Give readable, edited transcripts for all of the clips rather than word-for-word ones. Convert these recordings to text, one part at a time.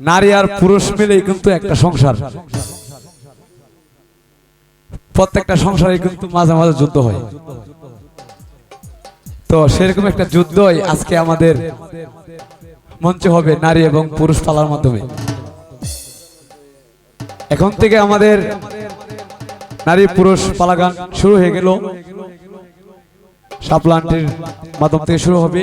নারী আর পুরুষ মিলেই কিন্তু একটা সংসার। প্রত্যেকটা সংসারে কিন্তু মাঝে মাঝে যুদ্ধ হয়। তো সেরকম একটা যুদ্ধই আজকে আমাদের মঞ্চে হবে নারী এবং পুরুষ পালার মাধ্যমে। এখন থেকে আমাদের নারী পুরুষ পালা গান শুরু হয়ে গেল। শাপলা আন্টির মাধ্যম থেকে শুরু হবে।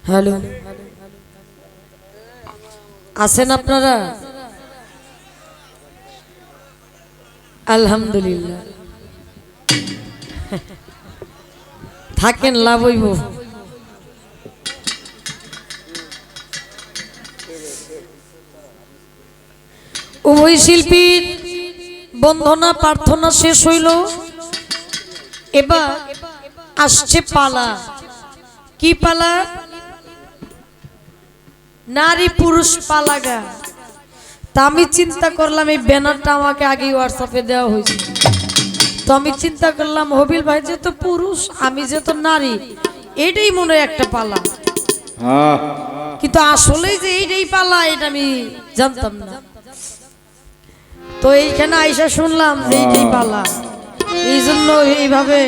হ্যালো, আছেন আপনারা? আলহামদুলিল্লাহ, থাকেন, লাভ হইব। উভয় শিল্পীর বন্দনা প্রার্থনা শেষ হইল। এবার আসছে পালা। কি পালা? নারী পুরুষ পালা গান। তা আমি চিন্তা করলাম এই ব্যানারটা আমাকে আগে হোয়াটসঅ্যাপে দেওয়া হয়েছে। তো আমি চিন্তা করলাম হবিল ভাই যেহেতু পুরুষ, আমি যেহেতু নারী, এটাই মনে হয় একটা পালা। কিন্তু আসলে যে এইটাই পালা এটা আমি জানতাম না। তো এইখানে আইসা শুনলাম এইটাই পালা। এই জন্য এইভাবে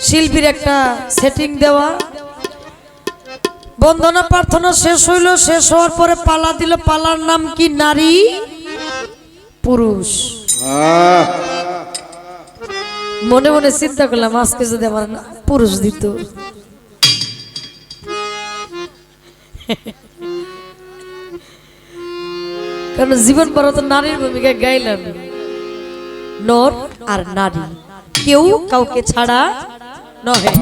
শিল্পীর একটা সেটিং দেওয়া। বন্দনা প্রার্থনা শেষ হইল। শেষ হওয়ার পরে পালা দিল। পালার নাম কি? নারী পুরুষ। মনে মনে চিন্তা করলাম আজকে যদি আমার পুরুষ দিত। কারণ জীবন বড় তো নারীর ভূমিকা গাইলাম। নর আর নারী, কেউ কাউকে ছাড়া নহে।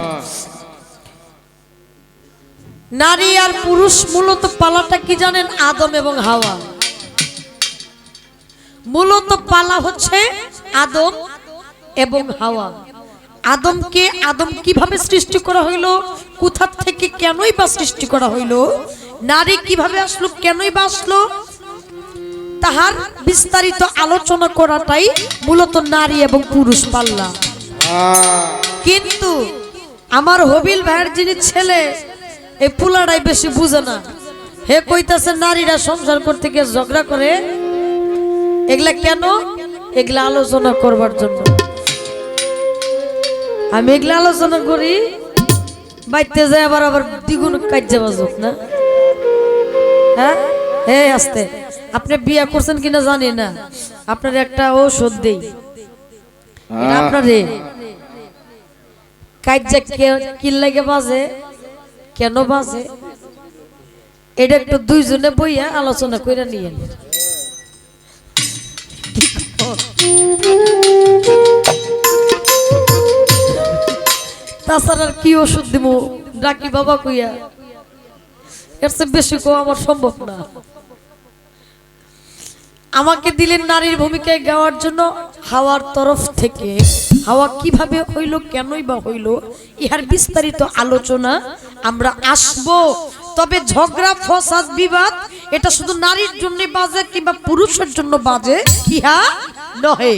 নারী আর পুরুষ মূলত পালাটা কি জানেন? আদম এবং হাওয়া। মূলত পালা হচ্ছে আদম এবং হাওয়া। আদম কিভাবে সৃষ্টি করা হইল, কোথা থেকে, কেনই বা সৃষ্টি করা হইল, নারী কিভাবে আসলো, কেনই বা আসলো, তাহার বিস্তারিত আলোচনা করাটাই মূলত নারী এবং পুরুষ পাল্লা। কিন্তু আমার হবিল ভাইয়ের যিনি ছেলে, এই পুলাটাই বেশি বুঝে না। হে কইতাছে নারীরা সংসার করতে গিয়ে ঝগড়া করে। এগুলা কেন? এগুলা আলোচনা করবার জন্য। আমি এগুলা আলোচনা করি, বাইতে যায় আবার দ্বিগুণ কাজে বাজুক না। হ্যাঁ, হে আস্তে। আপনি বিয়া করছেন কিনা জানি না, আপনার একটা ঔষধ দেই। আপনারে কাজে কি লাগে বাজে, কেন বাজে, এটা একটু দুইজনে বইয়া আলোচনা করে নিয়ে। তাছাড়া কি ওষুধ দিব? ডাকি বাবা কইয়া, এর চেয়ে বেশি কো আমার সম্ভব না। আমাকে দিলেন নারীর ভূমিকায় গাওয়ার জন্য হাওয়ার তরফ থেকে। হাওয়া কিভাবে হইল, কেনই বা হইল, ইহার বিস্তারিত আলোচনা আমরা আসব তবে ঝগড়া ফসাদ বিবাদ এটা শুধু নারীর জন্য বাজে কিংবা পুরুষের জন্য বাজে ইহা নহে।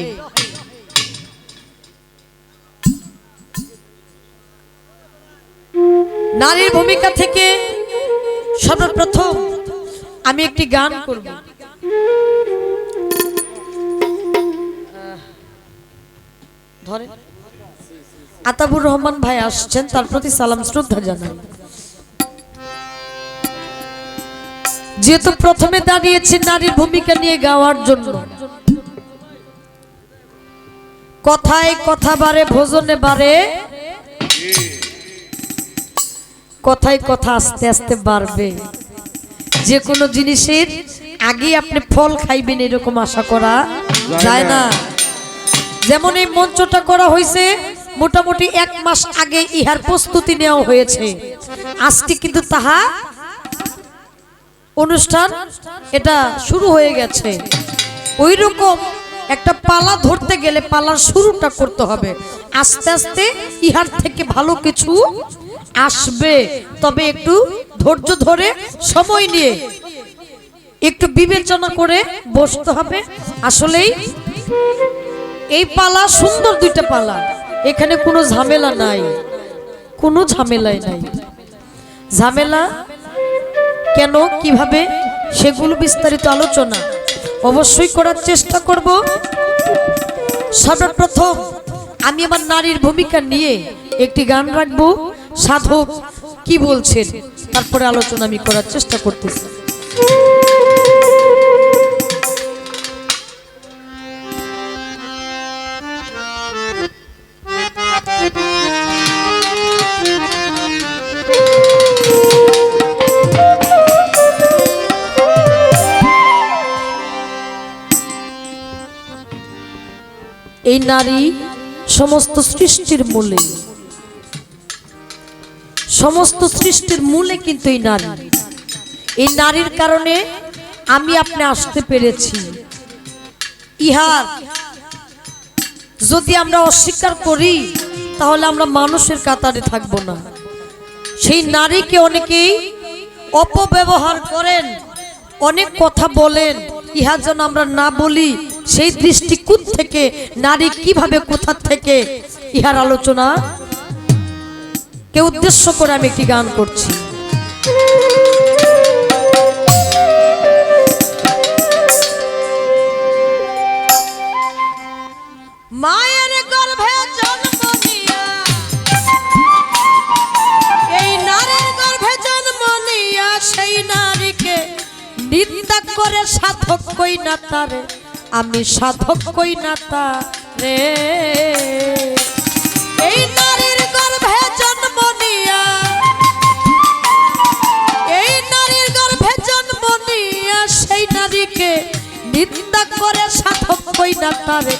নারীর ভূমিকা থেকে সর্বপ্রথম আমি একটি গান করব। ধরে আতাবুর রহমান ভাই আসছেন, তার প্রতি সালাম শ্রদ্ধা জানাই। যেহেতু প্রথমে দাঁড়িয়েছি নারীর ভূমিকা নিয়ে গাওয়ার জন্য, কথায় কথা বাড়ে ভোজনে বাড়ে, কথায় কথা আস্তে আস্তে বাড়বে। যে কোনো জিনিসের আগে আপনি ফল খাইবেন এরকম আশা করা যায় না। যেমন এই মঞ্চটা করা হয়েছে মোটামুটি 1 মাস আগে ইহার প্রস্তুতি নেওয়া হয়েছে, আজকে কিন্তু তাহা অনুষ্ঠান এটা শুরু হয়ে গেছে। ওই রকম একটা পালা ধরতে গেলে পালার শুরুটা করতে হবে, আস্তে আস্তে ইহার থেকে ভালো কিছু আসবে। তবে একটু ধৈর্য ধরে সময় নিয়ে একটু বিবেচনা করে বসতে হবে। আসলেই এই পালা সুন্দর, 2টা পালা, এখানে কোনো ঝামেলা নাই, কোনো ঝামেলাই নাই। ঝামেলা কেন কিভাবে সেগুলো বিস্তারিত আলোচনা অবশ্যই করার চেষ্টা করব। সর্বপ্রথম আমি আমার নারীর ভূমিকা নিয়ে একটি গান রাখবো, সাধক কি বলছেন তারপরে আলোচনা আমি করার চেষ্টা করতেছি। এই নারী সমস্ত সৃষ্টির মূলে, সমস্ত সৃষ্টির মূলে কিন্তু এই নারী। এই নারীর কারণে আমি আপনি আসতে পেরেছি। ইহার যদি আমরা অস্বীকার করি তাহলে আমরা মানুষের কাতারে থাকব না। সেই নারীকে অনেকেই অপব্যবহার করেন, অনেক কথা বলেন, ইহা যেন আমরা না বলি সেই দৃষ্টিকোণ থেকে নারী কিভাবে কোথা থেকে ইহার আলোচনা কে উদ্দেশ্য করে আমি একটি গান করছি। মায়ের গর্ভে জন্ম নিয়া, এই নারীর গর্ভে জন্ম নিয়া সেই নারীকে নিন্দা করে সাধক কই না তারে, আমি সাধক কই না তারে। এই নারীর গর্ভে জন্ম নিয়া, এই নারীর গর্ভে জন্ম নিয়া সেই নারীকে নিন্দা করে সাধক কই না তারে,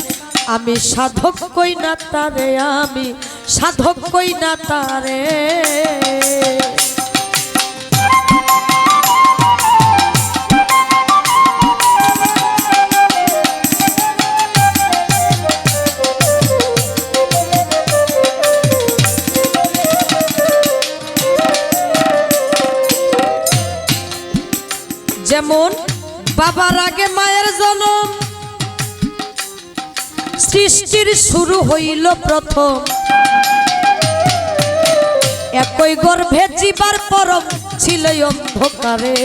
আমি সাধক কই না তারে, আমি সাধক কই না তারে। যেমন বাবার আগে মায়ের জন্ম, সৃষ্টির শুরু হইল প্রথম, একই গর্ভে জীবার পরম ছিল অন্ধকারে।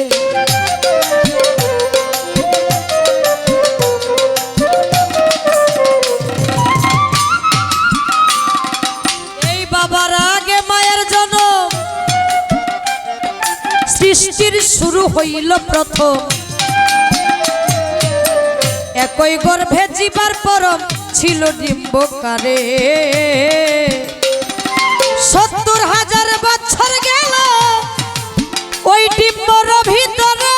এই বাবার আগে মায়ের জন্ম, সৃষ্টির শুরু হইল প্রথম, একই গর্ভে জীবার পরম ছিল ডিম্বকারে। ৭০,০০০ বছর গেল ওই ডিম্বর ভিতরে,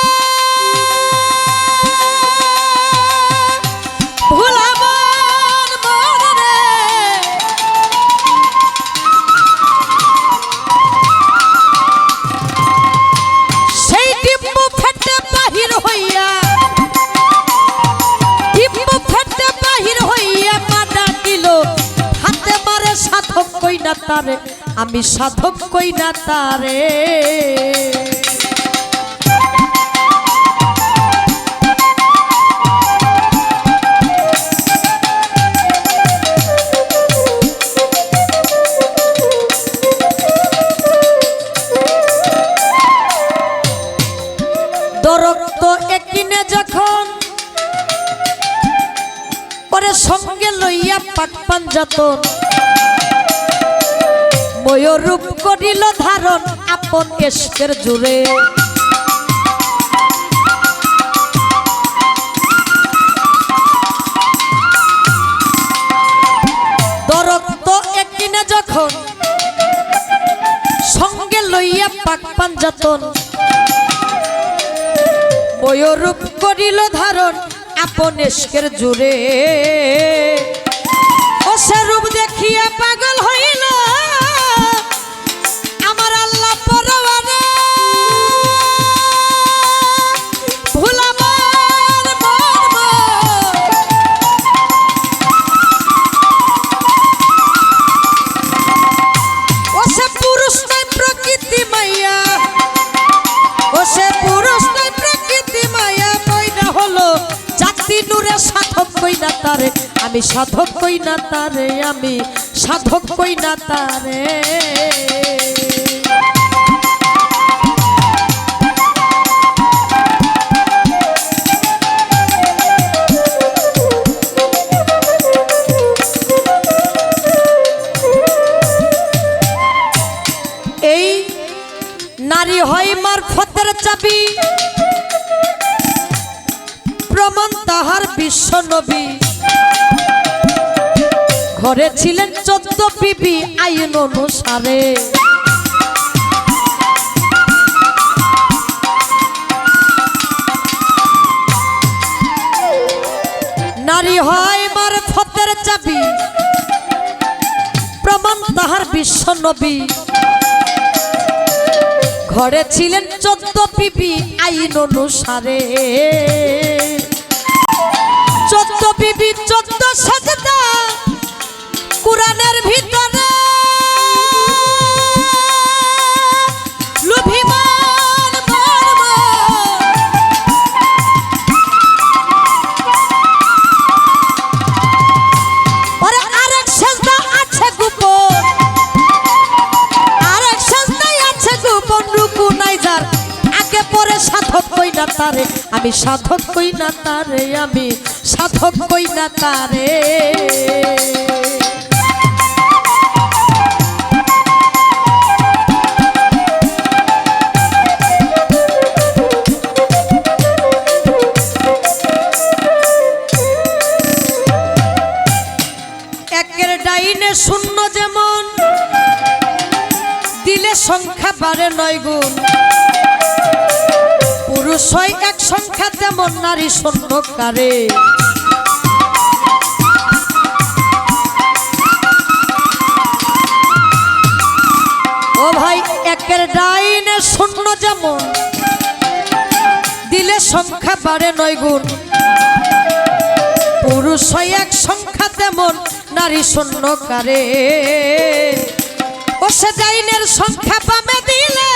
ভুলাবার মনে সেই ডিম্ব ফেটে বাহির হইয়া, ডিম্ব ফেটে বাহির হইয়া মা ডাকিল হাতে মারে সাধক তারে, আমি সাধক কই না তারে। দরক্ত একিনে যখন পরে সঙ্গে লইয়া পাক পাঞ্জাতন, ময়ূরূপ করিল ধারণ আপন এশকের জুড়ে। দরক্ত একিনে যখন সঙ্গে লইয়া পাক পাঞ্জাতন, ময়ূরূপ করিল ধারণ আপন এশকের জুড়ে। ও সে রূপ দেখিয়া পাগল হইল আমার আল্লাহ পরওয়ানা, ভুল আমার মন। ও সে পুরুষ নয় প্রকৃতি মাইয়া, ও সে পুরুষ নয় প্রকৃতি মায়া, কইনা হলো জাতি নূরে সাধক কই না তারে, আমি সাধক কই না তারে, আমি সাধক কই না তারে। এই নারী হয় মারফতের চাবি, প্রমাণ তাহার বিশ্ব নবী। ঘরে ছিলেন 14 বিবি আইন অনুসারে। নারী হয় মারফতের চাবি, প্রমাণ তাহার বিশ্ব নবী। ঘরে ছিলেন 14 বিবি আইন অনুসারে। 14 বিবি 14 সাজদা কুরআনের ভিতরে, লুভিমান মর্ম। ওরে আরেক সাজদা আছে গোপন, আরেক সাজদাই আছে গোপন, রুকু নাই যার আগে পরে সাধক কই না তারে, আমি সাধক কই না তারে, আমি সাধক কই না তারে। একের ডাইনে শূন্য যেমন, দিলে সংখ্যা বাড়ে 9 গুণ। পুরুষ হয় এক সংখ্যা তেমন, নারী শূন্য কারে। ও ভাই একের ডাইনে শূন্য যেমন, দিলে সংখ্যা বাড়ে 9 গুণ। পুরুষ হয় এক সংখ্যা তেমন, নারী শূন্য কারে। ও সে ডাইনের সংখ্যা বামে দিলে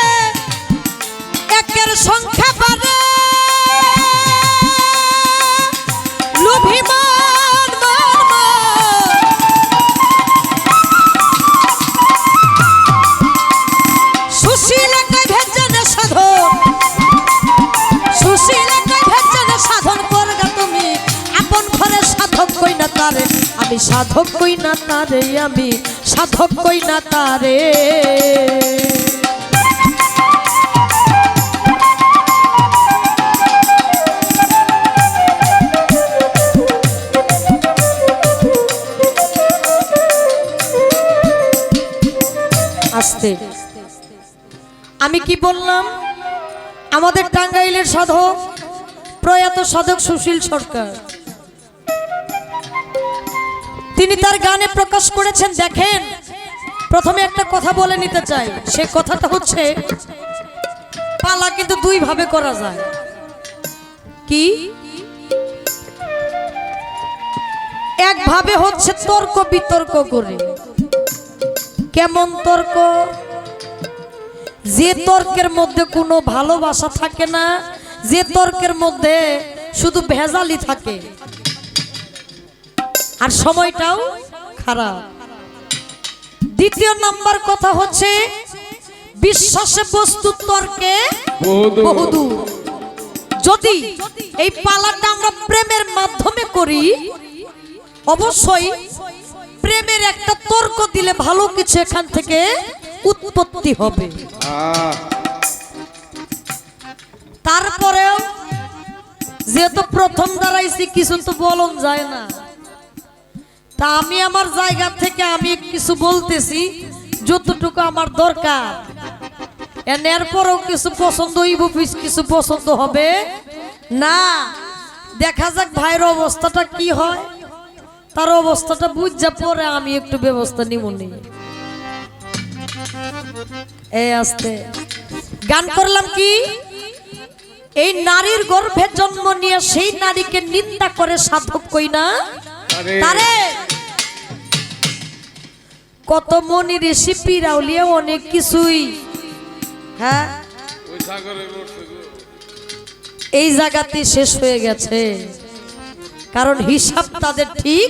একের সংখ্যা বাড়ে, লুভিমান মর্ম। সুশীলা কই ভেজনে সাধন, সুশীলা কই ভেজনে সাধন করগা তুমি আপন ঘরে, সাধক কই না তারে, আমি সাধক কই না তারে, আমি সাধক কই না তারে। আস্তে আমি কি বললাম, আমাদের টাঙ্গাইলের সাধক প্রয়াত সাধক সুশীল সরকার, তিনি তার গানে প্রকাশ করেছেন। দেখেন, প্রথমে একটা কথা বলে নিতে চাই, সে কথাটা হচ্ছে পালা কিন্তু 2 ভাবে করা যায়। কি? এক ভাবে হচ্ছে তর্ক বিতর্ক করে, কেমন তর্ক, যে তর্কের মধ্যে কোনো ভালোবাসা থাকে না, যে তর্কের মধ্যে শুধু ভেজালি থাকে আর সময়টাও খারাপ। দ্বিতীয় নাম্বার কথা হচ্ছে বিশ্বাসে বস্তু তর্কে বহুদূর। যদি এই পালাটা আমরা প্রেমের মাধ্যমে করি, অবশ্যই প্রেমের একটা তর্ক দিলে ভালো কিছু এখান থেকে উৎপত্তি হবে। তারপরেও যেহেতু প্রথম দাঁড়াইছি কিছু তো বলন যায় না, তা আমি আমার জায়গা থেকে আমি কিছু বলতেছি যতটুকু আমার দরকার। এরপরও কিছু পছন্দ হইব, কিছু পছন্দ হবে না। দেখা যাক ভাইয়ের অবস্থাটা কি হয়, তার অবস্থাটা বুঝা পরে আমি একটু ব্যবস্থা নিব। এই আস্তে গান করলাম কি, এই নারীর গর্ভে জন্ম নিয়ে সেই নারীকে নিন্দা করে সাধক কই না তারে। কত মনি ঋষি পিরাউলিয়া অনেক কিছুই, হ্যাঁ এই জায়গাতে শেষ হয়ে গেছে, কারণ হিসাব তাদের ঠিক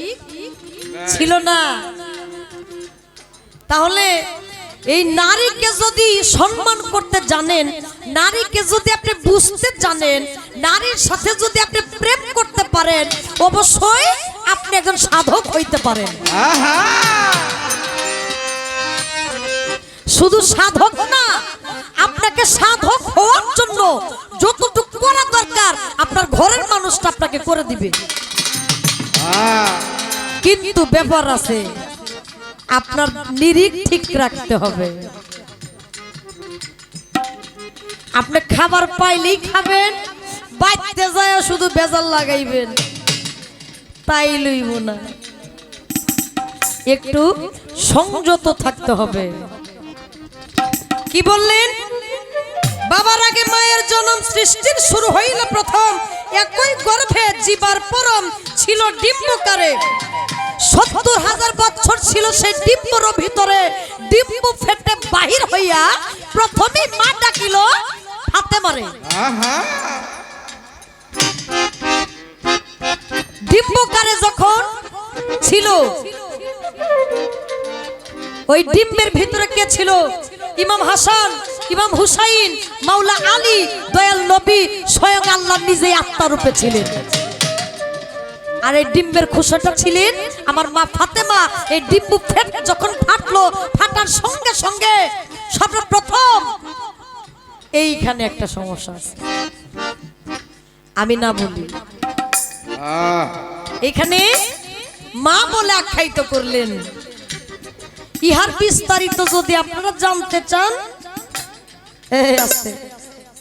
ছিল না। তাহলে এই নারীকে যদি সম্মান করতে জানেন, নারীকে যদি আপনি বুঝতে জানেন, নারীর সাথে যদি আপনি প্রেম করতে পারেন, অবশ্যই আপনি একজন সাধক হইতে পারেন। শুধু সাধক না, আপনাকে সাধক হওয়ার জন্য যতটুকু করা দরকার আপনার ঘরের মানুষটা আপনাকে করে দিবে। কিন্তু ব্যাপার আছে, আপনার নিরিখ ঠিক রাখতে হবে। আপনি খাবার পাইলেই খাবেন, বাইতে যায় শুধু বেজাল লাগাইবেন, তাই লইব না। একটু সংযত থাকতে হবে। কি বললেন? বাবার আগে মায়ের জন্ম, সৃষ্টির শুরু হইল প্রথম, একই গর্ভে জীবার পরম ছিল ডিম্বকারে। ৭০,০০০ বছর ছিল সেই ডিম্বর ভিতরে, ডিম্ব ফেটে বাহির হইয়া প্রথমে মা ডাকিল ফাতেমারে। ডিম্বকারে যখন ছিল, ওই ডিম্বের ভিতরে কে ছিল? ইমাম হাসান, ইমাম হুসাইন, মাওলা আলী, দয়াল নবী, স্বয়ং আল্লাহ নিজে আত্মারূপে ছিলেন। আর এই ডিম্বের খোসাটা ছিলেন আমার মা ফাতেমা। এই ডিম্ব ফেটে যখন ফাটলো, ফাটার সঙ্গে সঙ্গে সর্বপ্রথম এইখানে একটা সমস্যা আছে, আমি না বলি, এখানে মা বলে আখ্যায়িত করলেন। ইহার বিস্তারিত যদি আপনারা জানতে চান,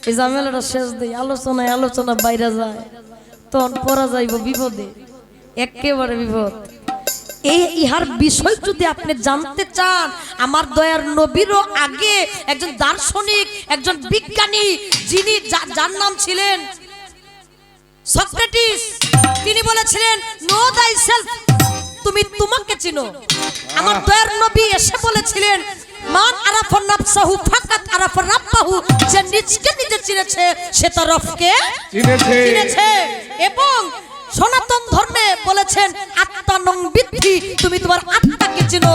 এই ঝামেলাটা শেষ দেই, আলোচনায় আলোচনা বাইরে যায়, তখন পড়া যাইব বিপদে, একেবারে বিপদ। এই ইহার বিষয় যদি আপনি জানতে চান, আমার দয়ার নবীরও আগে একজন দার্শনিক, একজন বিজ্ঞানী, যিনি যার নাম ছিলেন সক্রেটিস, তিনি বলেছিলেন নো দাই সেলফ, তুমি তোমাকে চিনো। আমার দয়ার নবী এসে বলেছিলেন মান আরাফা নাফসাহু ফাকাত আরাফা রাব্বাহু, যে নিজকে নিজে চিনেছে সে তার রবকে চিনেছে। এবং সনাতন ধর্মে বলেছেন আত্মানং বিদ্ধি, তুমি তোমার আত্মাকে চিনো।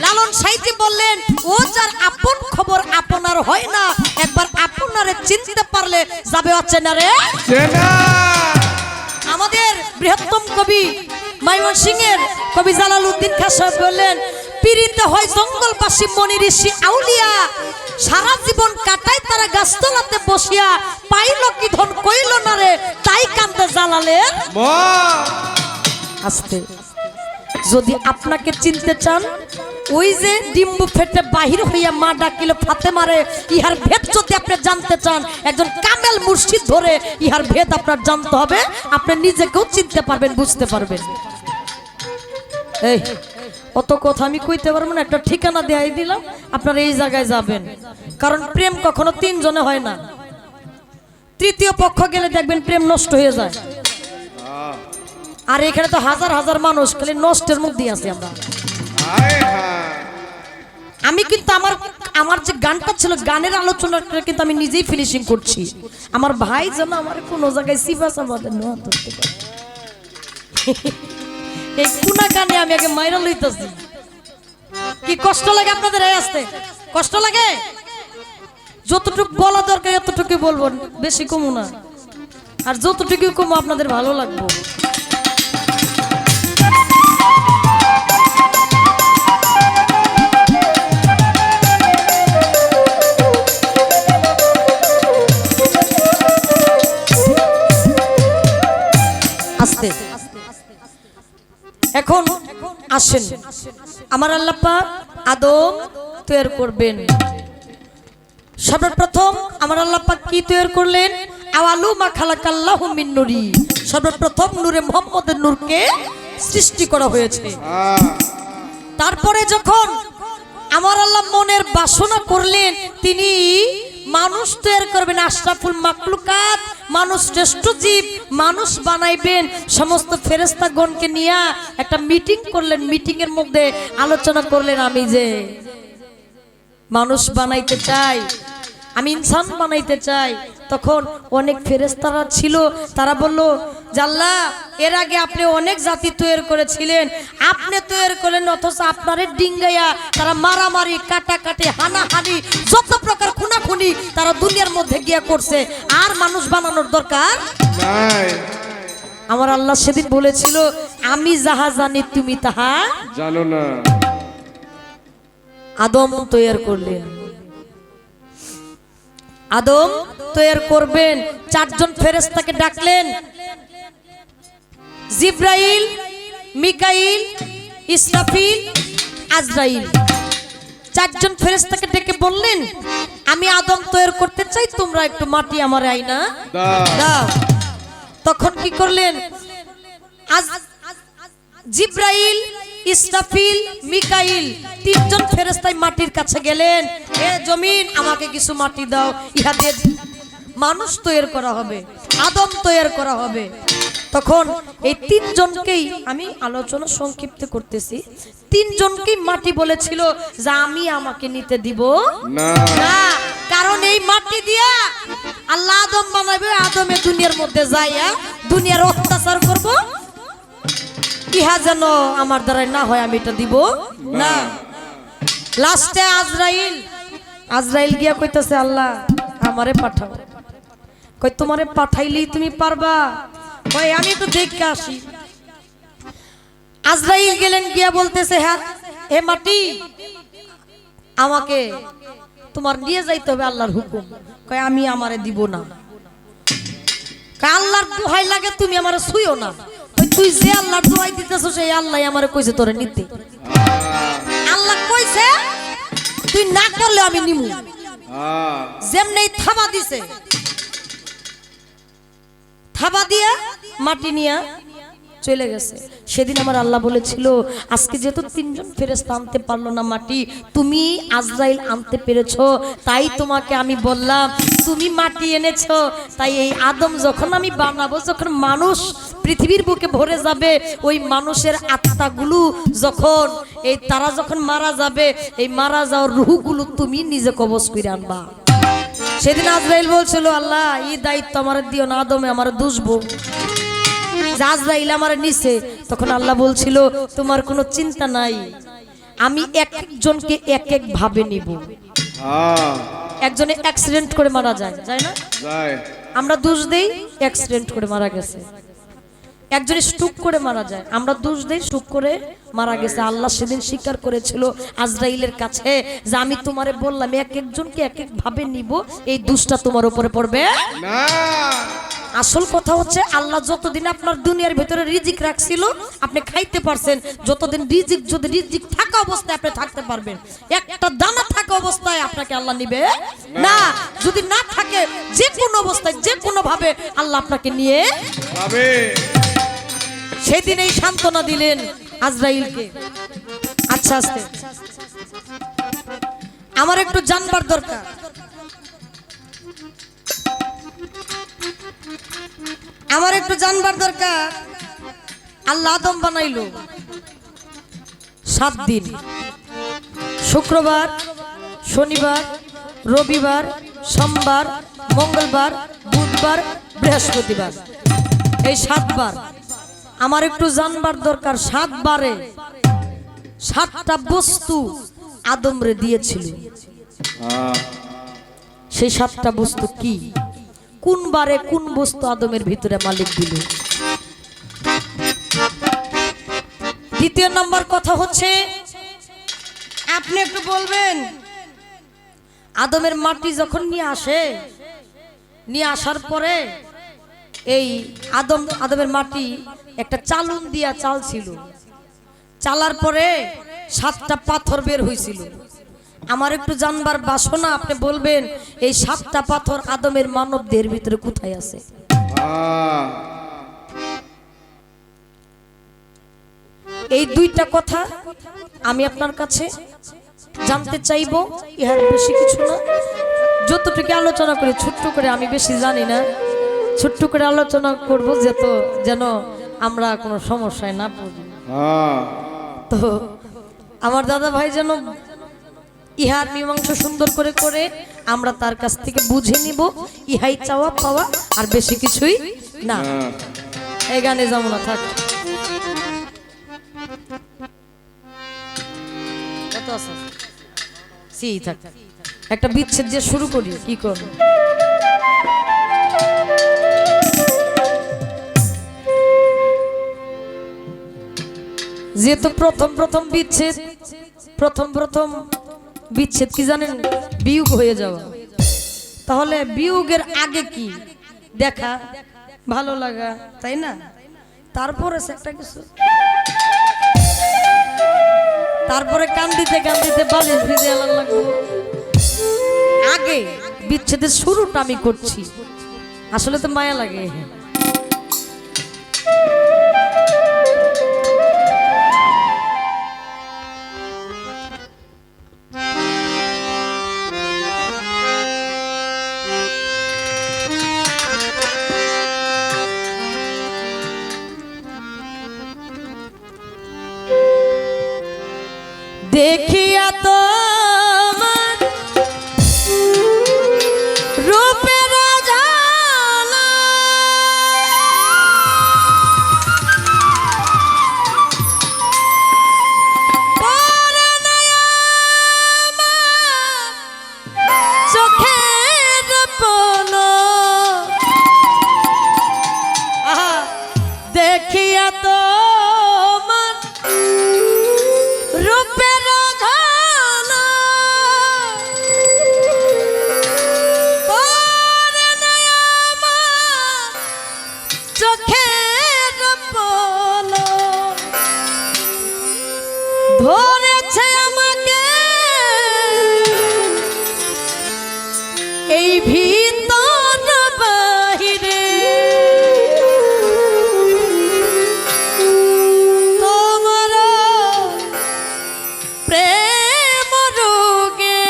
লালন সাইজি বললেন ও যার আপন খবর আপনার হয় না, একবার আপনারে চিনতে পারলে যাবে অচেনারে চেনা। আমাদের বৃহত্তম কবি ময়মনসিংহের কবি জালালউদ্দিন খান সাহেব বললেন পীড়িত হয় জঙ্গলবাসী মনি ঋষি আউলিয়া, সারা জীবন কাটায় তারা গাছতলাতে বসিয়া, পাইল কি ধন কইল না রে, তাই কান্দে জালালের আস্তে। যদি আপনাকে চিনতে চান, ওই যে ডিম্ব ফেটে বাহির হইয়া মা ডাকিল ফাতেমারে, ইহার ভেদ যদি আপনি জানতে চান, একজন কামেল মুর্শিদ ধরে ইহার ভেদ আপনার জানতে হবে, আপনি নিজেকেও চিনতে পারবেন, বুঝতে পারবেন। এই অত কথা আমি কইতে পারবো না, একটা ঠিকানা দেয়াই দিলাম, আপনারা এই জায়গায় যাবেন। কারণ প্রেম কখনো তিনজনে হয় না, তৃতীয় পক্ষ গেলে দেখবেন প্রেম নষ্ট হয়ে যায়। আর এখানে তো হাজার হাজার মানুষ খালি নষ্টের মুখ দিয়ে আছে। আমরা আমি কিন্তু আমার যে গানটা ছিল গানের আলোচনা কিন্তু আমি নিজেই ফিনিশিং করছি। আমার ভাই যেন আমার কোনো জায়গায় সিবাসা বাদে না ধরতে পারে। এই কোনা গানে আমি আগে মাইরা লইতাছি। কি কষ্ট লাগে আপনাদের এই আসতে? কষ্ট লাগে? যতটুকু বলা দরকার এতটুকু বলবো, বেশি কমু না। আর যতটুকু কমু আপনাদের ভালো লাগবে। আস্তে এখন আসেন, আমার আল্লাহ পাক আদম তৈরি করবেন। সর্বপ্রথম আমার আল্লাহ পাক কি তৈরি করলেন? আওয়ালু মা খালাকাল্লাহু মিন নূরি। সর্বপ্রথম নূরে মুহাম্মদের নূরকে সৃষ্টি করা হয়েছে। তারপরে যখন আমার আল্লাহ মনের বাসনা করলেন, তিনি মানুষ তৈরি করবেন। আশরাফুল মাখলুকাত, মানুষ শ্রেষ্ঠ জীব, মানুষ বানাইবেন। সমস্ত ফেরেশতাগণকে নিয়ে একটা মিটিং করলেন। মিটিং এর মধ্যে আলোচনা করলেন, আমি যে মানুষ বানাইতে চাই, আমি ইনসান বানাইতে চাই। তখন অনেক ফেরেশতারা ছিল, তারা বলল যে আল্লাহ, এর আগে আপনি অনেক জাতি তৈরি করেছিলেন, আপনি তৈরি করলেন, অথচ আপনারে ডিঙ্গাইয়া তারা মারামারি, কাটাকাটি, হানাহানি, যত প্রকার খুনাখুনি তারা দুনিয়ার মধ্যে গিয়া করছে। আর মানুষ বানানোর দরকার নাই। আমার আল্লাহ সেদিন বলেছিল, আমি যাহা জানি তুমি তাহা জানো না। আদম তৈরি করলেন, আদম তৈরি করবেন। চারজন ফেরেশতাকে ডাকলেন, জিব্রাইল, মিকাইল, ইসরাফিল, আজরাইল। চারজন ফেরেশতাকে ডেকে বললেন, আমি আদম তৈরি করতে চাই, তোমরা একটু মাটি আমার আইনা দাও। তখন কি করলেন? জিব্রাইল, ইসরাফিল, মিকাইল তিনজন ফেরেশতাই মাটির কাছে গেলেন। এ জমিন, আমাকে কিছু মাটি দাও, ইহা দিয়ে মানুষ তৈরি করা হবে, আদম তৈরি করা হবে। তখন এই তিনজনকেই আমি আলোচনা সংক্ষিপ্ত করতেছি। তিনজনকেই মাটি বলেছিল যে আমি আমাকে নিতে দিব না, কারণ এই মাটি দিয়া আল্লাহ আদম বানাবে। আদমে দুনিয়ার মধ্যে যাইয়া দুনিয়ার অত্যাচার করব, ইহা যেন আমার দ্বারা না হয়, আমি এটা দিব না। লাস্টে আজরাইল গিয়া কইতেছে, আল্লাহ আমারে পাঠাও। কই তোমারে পাঠাইলেই তুমি পারবা? কই আমি তো দেখে আসি। আজরাইল গেলেন, গিয়া বলতেছে, হ্যাঁ হে মাটি, আমাকে তোমার নিয়ে যাইতে হবে, আল্লাহর হুকুম। কই আমি আমারে দিব না। কই আল্লাহর দোহাই লাগে, তুমি আমারে ছুঁয়ো না। তুই যে আল্লাহর দোয়াই দিতেছ, সেই আল্লাহ আমারে কইছে তোরে নিতে। আল্লাহ কইছে তুই না করলে আমি নিমু। যেমনি থাবা দিছে, থাবা দিয়া মাটি নিয়া চলে গেছে। সেদিন আমার আল্লাহ বলেছিল, আজকে যেহেতু তিনজন ফেরেশতা আনতে পারলো না মাটি, তুমি আজরাইল আনতে পেরেছো, তাই তোমাকে আমি বললাম তুমি মাটি এনেছো। তাই এই আদম যখন আমি বানাবো, যখন মানুষ পৃথিবীর বুকে ভরে যাবে, ওই মানুষের আত্মাগুলো যখন তারা যখন মারা যাবে, এই মারা যাওয়ার রুহগুলো তুমি নিজে কবজ করে আনবা। সেদিন আজরাইল বলছিল, আল্লাহ এই দায়িত্ব আমার দিও না, আদমে আমার দুষবো। আজরাইল আমার নিচে। তখন আল্লাহ বলছিল, তোমার কোনো চিন্তা নাই, আমি এক একজনকে এক এক ভাবে নিব। একজনে অ্যাক্সিডেন্ট করে মারা যায়, যায় না? আমরা দোষ দেই, অ্যাক্সিডেন্ট করে মারা গেছে। একজনে স্ট্রোক করে মারা যায়, আমরা দোষ দেই, স্ট্রোক করে মারা গেছে। আল্লাহ সেদিন স্বীকার করেছিল আজরাইলের কাছে যে আমি তোমারে বললাম এক একজনকে এক এক ভাবে নিব, এই দোষটা তোমার উপরে পড়বে না। আসল কথা হচ্ছে, আল্লাহ যতদিন আপনার দুনিয়ার ভিতরে রিজিক রাখছিল, আপনি খাইতে পারছেন, যতদিন রিজিক, যদি রিজিক থাকা অবস্থায় আপনি থাকতে পারবেন, একটা দানা থাকা অবস্থায় আপনাকে আল্লাহ নিবে না। যদি না থাকে, যে কোনো অবস্থায় যে কোনো ভাবে আল্লাহ আপনাকে নিয়ে যাবে। সেদিন এই সান্ত্বনা দিলেন আজরাইলকে। আচ্ছা আস্তে, আমার একটু জানবার দরকার। আমার একটু জানবার দরকার। আল্লাহ আদম বানাইলো 7 দিন। শুক্রবার, শনিবার, রবিবার, সোমবার, মঙ্গলবার, বুধবার, বৃহস্পতিবার, এই 7 বার আমার একটু জানবার দরকার। 7 বারে 7টা বস্তু আদমরে দিয়েছিল। সেই 7টা বস্তু কি? কোন বারে কোন বস্তু আদমের ভিতরে মালিক দিল? দ্বিতীয় নম্বর কথা হচ্ছে, আপনি একটু বলবেন, আদমের মাটি যখন নিয়ে আসার পরে এই আদমের মাটি একটা চালুন দিয়া চাল ছিল, চালার পরে 7টা পাথর বের হয়েছিল। আমার একটু জানবার বাসনা, আপনি বলবেন এই 7টা পাথর আদমের মানব দেহের ভিতরে কোথায় আছে? এই 2টা কথা আমি আপনার কাছে জানতে চাইবো। ইহার বেশি কিছু না, যতটুকু আলোচনা করে ছোট্ট করে, আমি বেশি জানি না, ছোট্ট করে আলোচনা করব যেন আমরা কোনো সমস্যায় না পড়ি। তো আমার দাদা ভাই যেন ইহার মীমাংসা সুন্দর করে করে আমরা তার কাছ থেকে বুঝে নিব, ইহাই চাওয়া পাওয়া, আর বেশি কিছুই না। এই গানে যেমন থাক একটা বিচ্ছেদ দিয়ে শুরু করি, কি কর? যেহেতু প্রথম বিচ্ছেদ কি জানেন? বিয়োগ হয়ে যাওয়া। তাহলে বিয়োগের আগে কি? দেখা, ভালো লাগা, তাই না? তারপরে একটা কিছু, তারপরে কান্দিতে কান্দিতে বালিশ ভিজে আলার লাগবে। আগে বিচ্ছেদের শুরুটা আমি করছি, আসলে তো মায়া লাগে। দেখিয়া তো রূপের জালা, চোখের পলো দেখিয়া তো রূপের ধরেছে আমাকে এই ভিতর বাহিরে, তোমার প্রেম রোগে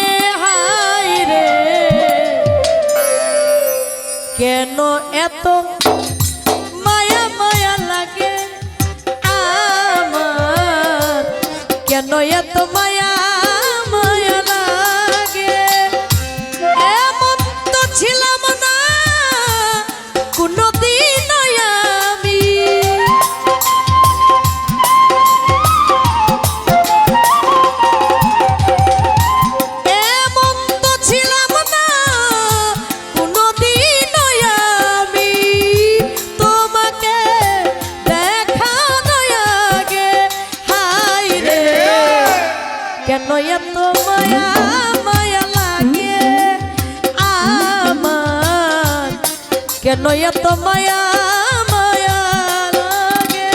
হায়রে, কেন এত মায়া মায়া লাগে আমার, কেন এত মায়া মায়া লাগে? এমন তো ছিলাম না কোনদিন আমি, এমন তো ছিলাম না কোনদিন আমি, তোমাকে দেখার আগে হায়রে, কেন এত মায়া মায়া লাগে আমার, কেন এত মায়া মায়া লাগে?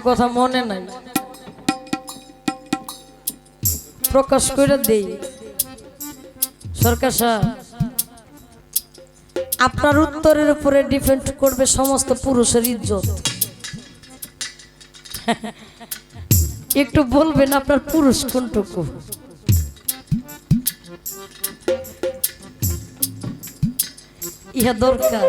কথা মনে নাই, প্রকাশ করে দেই। সরকার সাহেব, আপনার উত্তরের উপরে ডিপেন্ড করবে সমস্ত পুরুষের ইজ্জত। একটু বলবেন আপনার পুরুষ কোনটুকু? ইহা দরকার।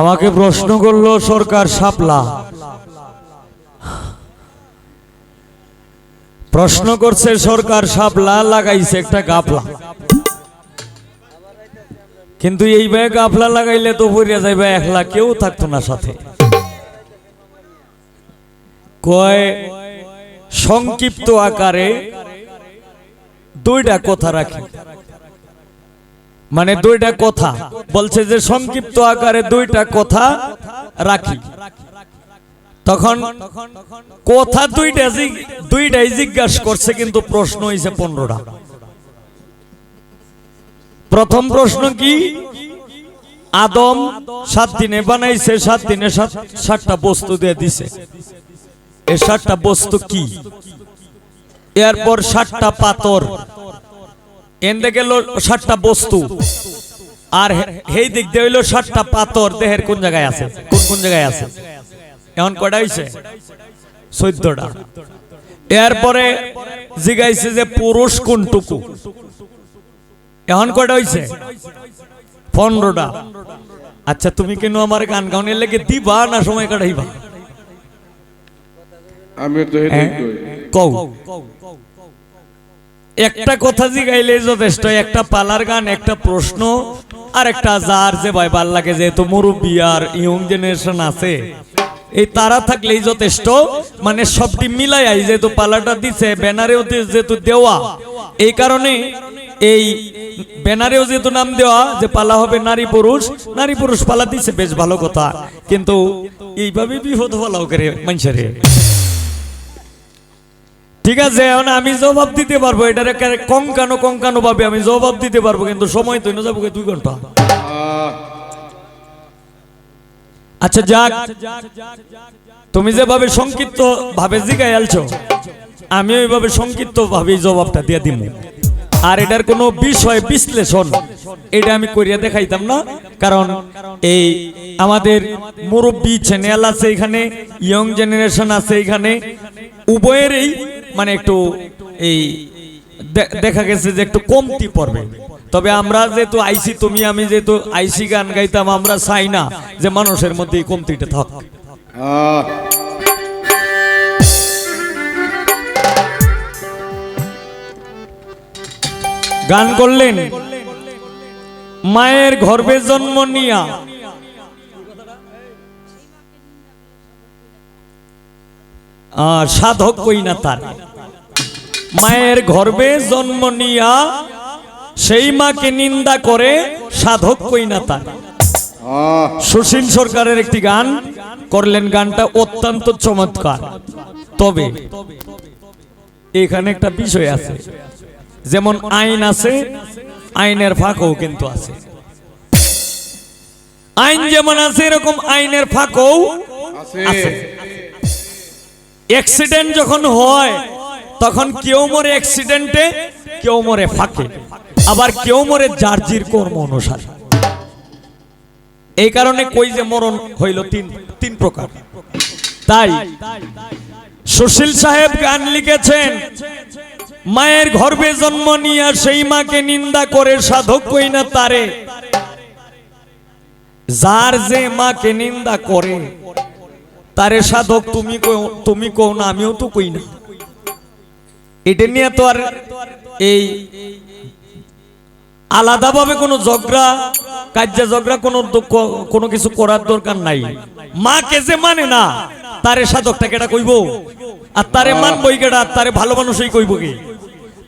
আমাকে প্রশ্ন করলো সরকার শাপলা, প্রশ্ন করছে সরকার শাপলা লাগাইছে একটা গাফলা, কিন্তু এইভাবে গাফলা লাগাইলে তো পড়িয়া যাইবে একলা, কেউ থাকতো না সাথে। কয় সংক্ষিপ্ত আকারে দুইটা কথা রাখি, মানে দুইটা কথা বলছে যে সংক্ষিপ্ত আকারে দুইটা কথা রাখি। তখন কথা দুইটাই জিজ্ঞাসা করছে, কিন্তু প্রশ্ন হইছে 15টা। প্রথম প্রশ্ন কি? আদম 7 দিনে বানাইছে, 7 দিনে 7টা বস্তু দিয়ে দিছে, এই 7টা বস্তু কি? এরপর 7টা পাথর, এনতে গেল 7টা বস্তু, আর এই দিক দিয়ে হইলো 7টা পাথর দেহের কোন জায়গায় আছে, কোন কোন জায়গায় আছে। এখন কয়টা হইছে? 14টা। এরপরে জিগাইছে যে পুরুষ কোনটুকু, এখন কয়টা হইছে? 15টা। আচ্ছা তুমি কেন আমার গান গাউনের লেগে দিবা না সময় কাটাইবা? আমি তো হেডেই কই কও। একটা কথা জিগাইলে যথেষ্ট, একটা পালার গান, একটা প্রশ্ন, আর একটা যার যে ভাই ভাল লাগে, যেহেতু মুরব্বী আর ইয়ং জেনারেশন আছে, এই তারা থাকলেই যথেষ্ট। মানে সবটি মিলাই, যেহেতু পালাটা দিছে, ব্যানারেও যেহেতু দেওয়া, এই কারণে এই ব্যানারেও যেহেতু নাম দেওয়া যে পালা হবে নারী পুরুষ, নারী পুরুষ পালা দিছে, বেশ ভালো কথা। কিন্তু এইভাবে বিপদ ফলাও করে মানুষের। ঠিক আছে, এখন আমি জবাব দিতে পারবো, এটার কঙ্কানো ভাবে আমি জবাব দিতে পারবো, কিন্তু সময় তো যাবো 2 ঘন্টা। আচ্ছা যাক, তুমি যেভাবে সংক্ষিপ্ত ভাবে জিগাই আলছো, আমি ওইভাবে সংক্ষিপ্ত ভাবে জবাবটা দিয়ে দিব। আর এটার কোনো বিষয় বিশ্লেষণ এটা আমি করিয়া দেখাইতাম না, কারণ এই আমাদের মুরব্বী চ্যানেল আছে এখানে, ইয়ং জেনারেশন আছে এখানে, উভয়েরই মানে একটু এই দেখা গেছে যে একটু কমতি পড়বে। তবে আমরা যেহেতু আইসি, তুমি আমি যেহেতু আইসি গান গাইতাম, আমরা চাই না যে মানুষের মধ্যে এই কমতিটা থাক। গান করলেন মায়ের গর্ভে জন্ম নিয়া, সাধক কই না তার, মায়ের গর্ভে জন্ম নিয়া সেই মাকে নিন্দা করে সাধক কই না তার। সুশীল সরকারের একটি গান করলেন, গানটা অত্যন্ত চমৎকার। তবে এখানে একটা বিষয় আছে, যেমন আইন আছে, আইনের ফাঁকও কিন্তু আছে। আইন যেমন আছে, এরকম আইনের ফাঁকও আছে। অ্যাক্সিডেন্ট যখন হয়, তখন কেউ মরে অ্যাক্সিডেন্টে, কেউ মরে ফাঁকে, আবার কেউ মরে জার্জির কর্ম অনুসারে। এই কারণে কই যে মরণ হইল তিন প্রকার। তাই সুশীল সাহেব গান লিখেছেন, মায়ের গর্ভে জন্ম নিয়া সেই মাকে নিন্দা করে সাধক কই না তারে। যার যে মাকে নিন্দা করে তারে সাধক তুমি কও না, আমিও তো কই না। এটা নিয়ে তো আর এই আলাদাভাবে কোনো ঝগড়া, ঝগড়া কোনো কিছু করার দরকার নাই। মাকে যে মানে না, তারে সাধকটা কেটা কইব, আর তারে মানবই কেটা, তারে ভালো মানুষই কইব কি।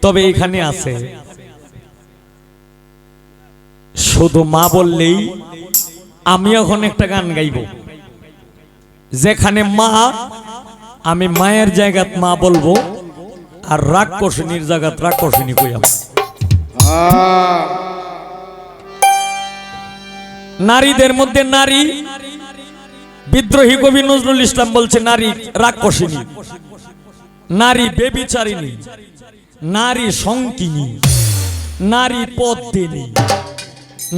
তবে এখানে আছে, শুধু মা বললেই আমি এখন একটা গান গাইব, যেখানে মা, আমি মায়ের জায়গাত মা বলবো, আর রাক্ষসিনীর জায়গাত রাক্ষসিনী কইব। নারীদের মধ্যে নারী, বিদ্রোহী কবি নজরুল ইসলাম বলছে নারী রাক্ষসিনী, নারী বেবিচারিণী, নারী শঙ্কিনী, নারী পদ্মিনী,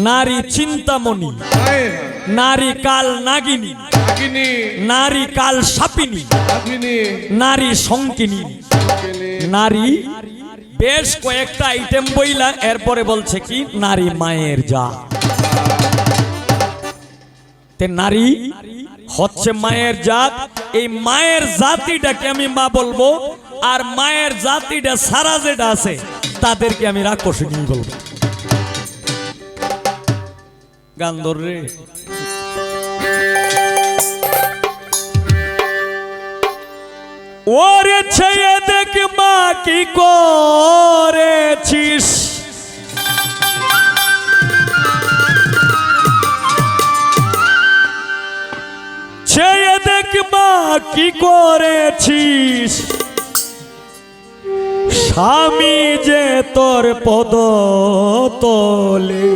নারী চিন্তামণি, নারী কাল নাগিনী, নারী কাল সাপিনী, নারী শঙ্কিনী, নারী বেশ কয়েকটা আইটেম বইলা এরপরে বলছে কি নারী মায়ের যা। তে নারী হচ্ছে মায়ের জাত, এই মায়ের জাতিটাকে আমি মা বলবো, আর মায়ের জাতিটা সারা যেটা আছে তাদেরকে আমি রাক্ষসিনী বলবো। গান ধরে ওরে ছেয়ে দেখ মা কি করেছিস, ছেয়ে দেখ মা কি করেছিস, স্বামী যে তোর পদ তলে।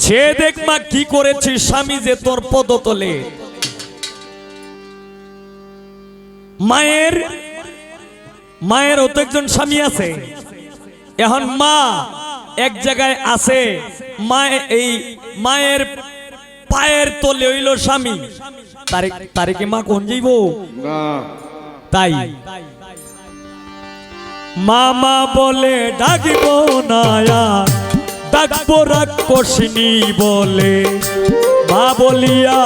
ছেয়ে দেখ মা কি করেছিস, স্বামী যে তোর পদ তলে। মায়ের মায়েরও তো একজন স্বামী আছে। এখন মা এক জায়গায় আছে, এই মায়ের পায়ের তলে হইল স্বামী, তারে কি মা কোন যাইব না? তাই মামা বলে ডাকিব না, ডাকবো রাক্ষসিনী বলে। মা বলিয়া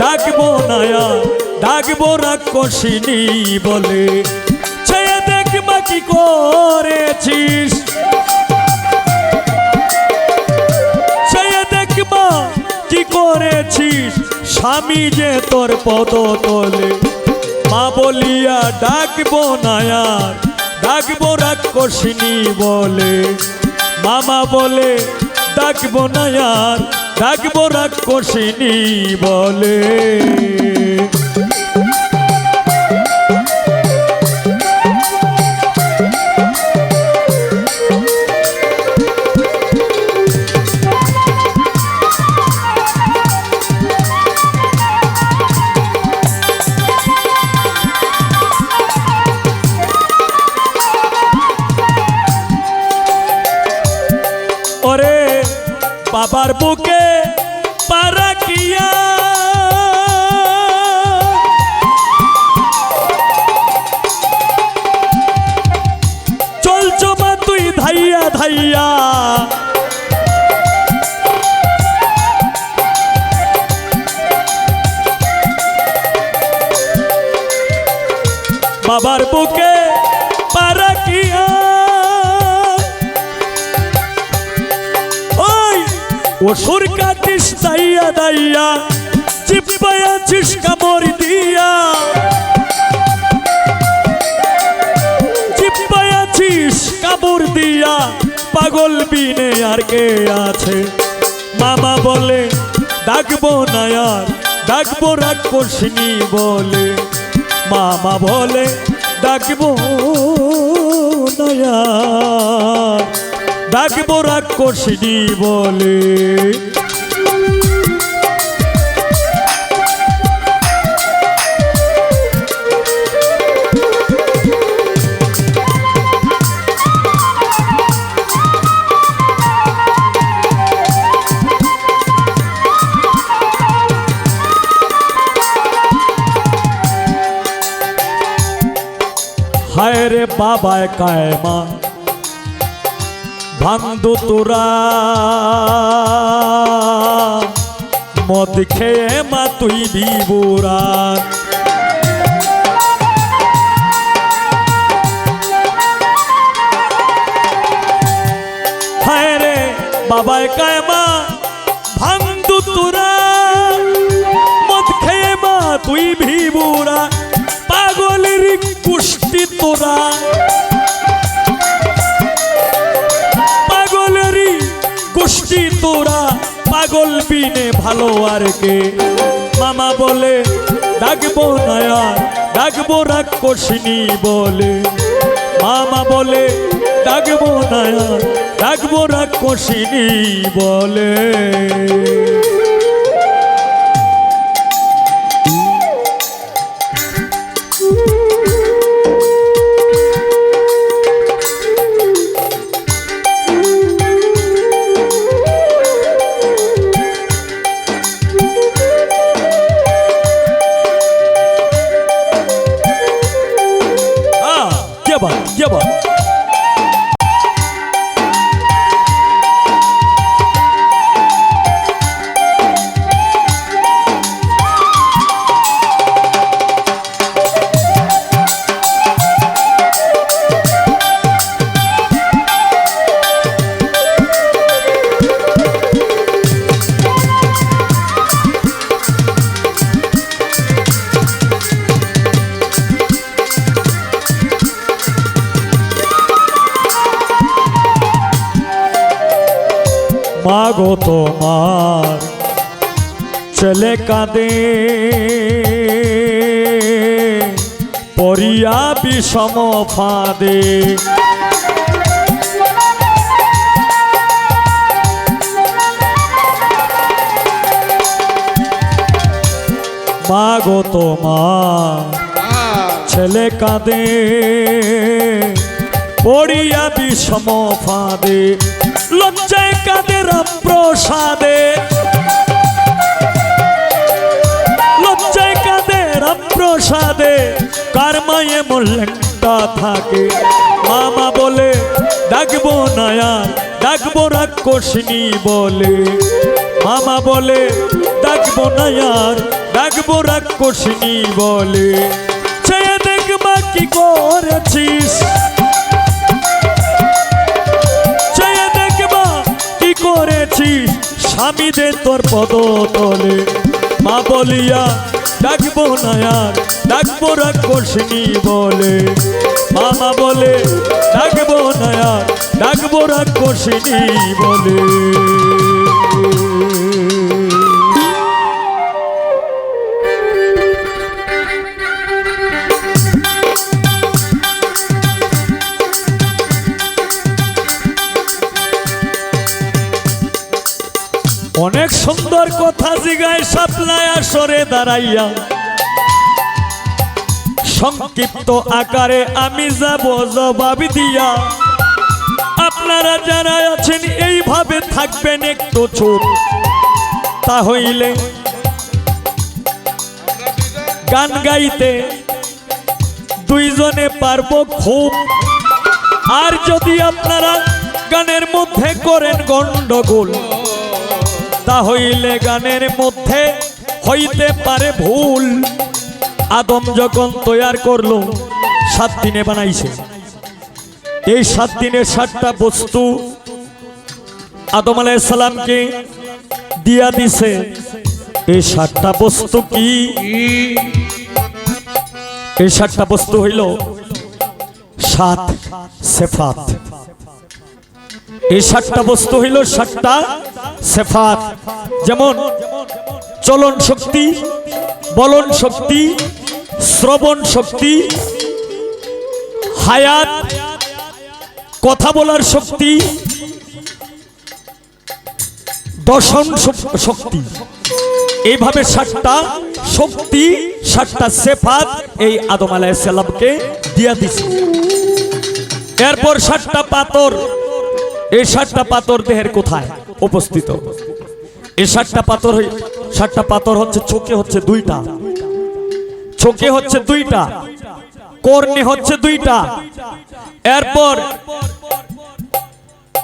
ডাকবো না, ডাকবো রাক্ষসিনী বলে। ছেয়ে দেখ মা কি করেছিস, ছেয়ে দেখ মা কি করেছিস, স্বামী যে তোর পদ তলে। মা বলিয়া ডাকবো না, ডাকবো রাক্ষসিনী বলে। মামা বলে ডাকবো না, ডাকবো রাক্ষসিনী বলে। ওরে বাবার বুকে পারাকিয়া, চলছ মা তুই ধাইয়া ধাইয়া। বাবার বুকে পারাকিয়া, অসুর কাটিস দাইয়া দাইয়া, চিপায়াছিস কামড় দিয়া, চিপায়াছিস কামড় দিয়া। পাগল বিনে আর কে আছে। মামা বলে ডাকবো না, ডাকবো রাক্ষসিনী বলে। মামা বলে ডাকবো না, ডাকবো রাক্ষসিনী বলে। হায় রে বাবায় কায়মা ভান্দু তোরা, মদ খেয়ে মা তুই বিবুরা। হায় রে বাবায় কায়মা ভান্দু তোরা, মদ খেয়ে মা তুই বিবুরা। পাগলের কুষ্টি তোরা, পাগলেরই গোষ্ঠী তোরা। পাগল বিনে ভালো আর কে। মামা বলে ডাকবো না, ডাকবো রাক্ষসিনী বলে। মামা বলে ডাকবো না, ডাকবো রাক্ষসিনী বলে। মাগো তোমার ছেলে কাঁদে পরিয়া বিষম ফাঁদে। মাগো তোমার ছেলে কাঁদে পড়িয়া বিষম ফাঁদে। লজ্জায় কাঁদে রামপ্রসাদে, লজ্জায় কাঁদে রামপ্রসাদে, কার মায়ে মোল্লেংটা থাকে। মামা বলে ডাকবো না আর, ডাকবো রাক্ষসিনী বলে। মামা বলে ডাকবো না আর, ডাকবো রাক্ষসিনী বলে। চেয়ে দেখবা কি করেছিস, চেয়ে দেখবা কি করেছিস স্বামীদে তোর পদতলে। মা বলিয়া ডাকবো না আর, ডাকবো রাক্ষসিনী বলে। মামা বলে ডাকবো না আর, ডাকবো রাক্ষসিনী বলে। অনেক সুন্দর কথা জিগায় সাপলায় আসরে দাঁড়াইয়া, সংক্ষিপ্ত আকারে আমি যাব জবাব দিয়া। আপনারা যারা আছেন এইভাবে থাকবেন একটু চুপ, তাহলে গান গাইতে দুইজনে পারবো খুব। আর যদি আপনারা গানের মধ্যে করেন গন্ডগোল, তাহলে গানের মধ্যে হইতে পারে ভুল। আদম যখন তৈয়ার করলো 7 দিনে বানাইছে, এই 7 দিনে 7টা বস্তু আদম আলাইহিস সালামকে দিয়া দিছে। এই 7টা বস্তু কি? এই 7টা বস্তু হইল 7 সিফাত। এই 7টা বস্তু হইল 7টা সিফাত। যেমন চলন শক্তি, বলন শক্তি, শ্রবণ শক্তি, হায়াত, কথা বলার শক্তি, দর্শন শক্তি। এইভাবে 7টা শক্তি, 7টা সিফাত এই আদম আলাইহিস সালামকে দিয়া দিছে। এরপর 7টা পাথর, এই 7টা পাথর দেহের কোথায় উপস্থিত? এই 7টা পাথর, 7টা পাথর হচ্ছে চোখে হচ্ছে 2টা, চোখে হচ্ছে 2টা, কর্ণে হচ্ছে 2টা। এরপর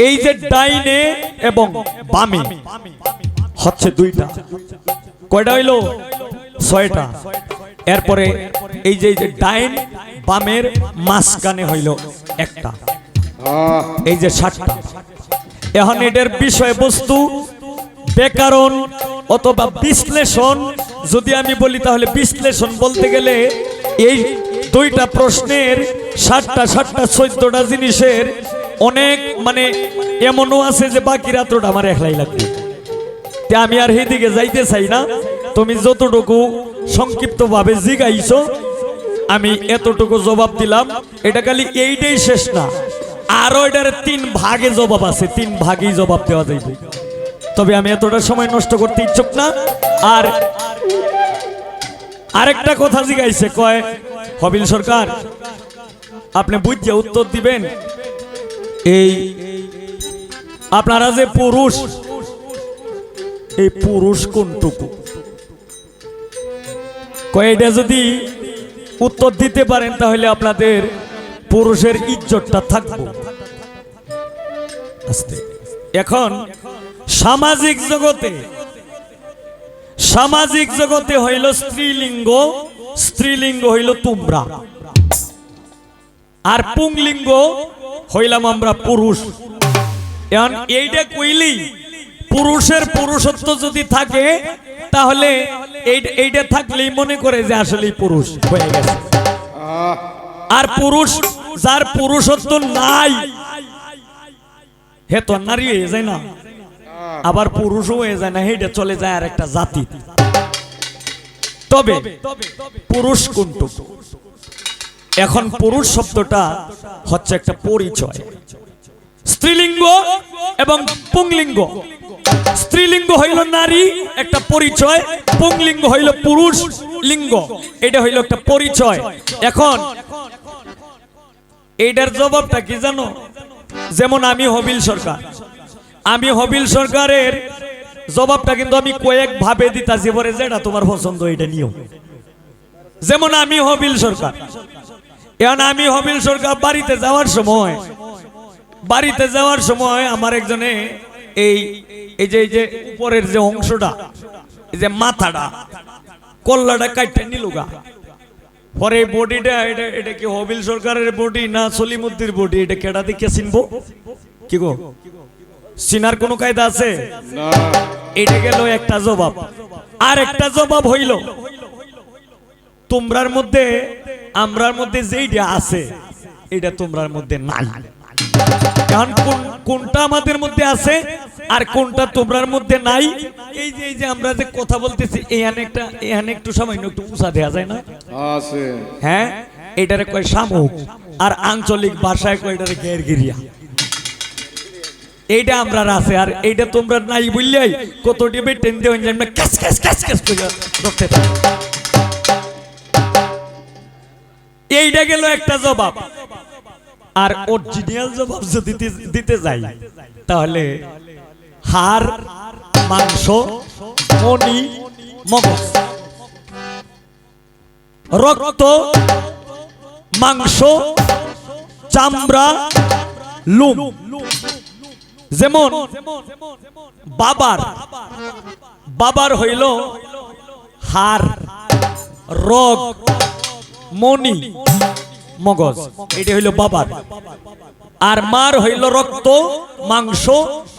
এই যে ডাইনে এবং বামে হচ্ছে 2টা। কয়টা হইল? 6টা। এরপরে এই যে ডাইন বামের মাঝখানে হইল 1টা। এই যে 7টা। এখন এটার বিষয়বস্তু ব্যাকরণ অথবা বিশ্লেষণ যদি আমি বলি, তাহলে বিশ্লেষণ বলতে গেলে এই 2টা প্রশ্নের 7টা 14টা জিনিসের অনেক মানে এমনও আছে যে বাকি রাত্রটা আমার একলাই লাগবে। আমি আর সেদিকে যাইতে চাই না। তুমি যতটুকু সংক্ষিপ্ত ভাবে জিগাইছো আমি এতটুকু জবাব দিলাম। এটা খালি এইটাই শেষ না, আরো এটার 3 ভাগে জবাব আছে, 3 ভাগেই জবাব দেওয়া যাইবে। তবে আমি এতটা সময় নষ্ট করতে ইচ্ছুক না। আর আরেকটা কথা জিগাইছে, কয় হবিল সরকার আপনি বুঝে উত্তর দিবেন, এই আপনারা যে পুরুষ, এই পুরুষ কোনটুকু? কয় এটা যদি উত্তর দিতে পারেন তাহলে আপনাদের পুরুষের ইজ্জতটা থাকবে। এখন সামাজিক জগতে, সামাজিক জগতে হইল স্ত্রীলিঙ্গ, স্ত্রীলিঙ্গ হইল তোমরা, আর পুংলিঙ্গ হইলাম আমরা পুরুষ। এখন এইটা কইলি পুরুষের পুরুষত্ব যদি থাকে তাহলে এইটা থাকলেই মনে করে যে আসলেই পুরুষ হয়ে গেছে। আর পুরুষ যার পুরুষত্ব নাই হে তো নারী হয়ে যায় না। আবার পুরুষও হয়ে যায় না, হেঁটে চলে যায় আর একটা জাতি। তবে পুরুষ কোনটুক? এখন পুরুষ শব্দটা হচ্ছে একটা পরিচয়, স্ত্রীলিঙ্গ এবং পুংলিঙ্গ। স্ত্রীলিঙ্গ হইল নারী, একটা পরিচয়। পুংলিঙ্গ হইল পুরুষ লিঙ্গ, এটা হইল একটা পরিচয়। এখন এইটার জবাবটা কি জানো? যেমন আমি হবিল সরকার, আমি হবিল সরকারের জবাবটা কিন্তু আমি কয়েক ভাবে দিতাছি, পরে যেটা তোমার পছন্দ এটা নিও। যেমন আমি হবিল সরকার, এখন আমি হবিল সরকার বাড়িতে যাওয়ার সময় আমার একজনে এই যে উপরের যে অংশটা, এই যে মাথাটা, কল্লাটা কাটতে নিলুগা। পরে বডিটা এটা কি হবিল সরকারের বডি না সলিমুদ্দির বডি? এটা কেডা দেখে চিনবো? কি গো, চিনার কোনো কায়দা আছে? না। এটা গেল একটা জবাব। আর একটা জবাব হইল তোমরার মধ্যে আমরার মধ্যে যেইটা আছে এটা তোমরার মধ্যে নাই। কারণ কোনটা আমাদের মধ্যে আছে আর কোনটা তোমরার মধ্যে নাই। এই যে আমরা যে কথা বলতেছি, এখানে একটু সামান্য একটু উঁচা দেয়া যায় না? আছে। হ্যাঁ, এটারে কয় শামুক, আর আঞ্চলিক ভাষায় কয় এটারে গেরগিরিয়া। এইটা আমরা আছে, আর এইটা তোমরা নাই বললেই কত টিপে টেন দিয়ে আমরা ক্যাস ক্যাস ক্যাস ক্যাস করে রক্তে থাকি। এইটা গেল একটা জবাব। আর অরিজিনাল জবাব যদি দিতে যাই তাহলে হাড়, মাংস, মনি, মগজ, রক্ত, মাংস, চামড়া, লোম। যেমন বাবার হইল হাড়, রগ, মনি, মগজ, এটা হইল বাবার। আর মার হইল রক্ত, মাংস,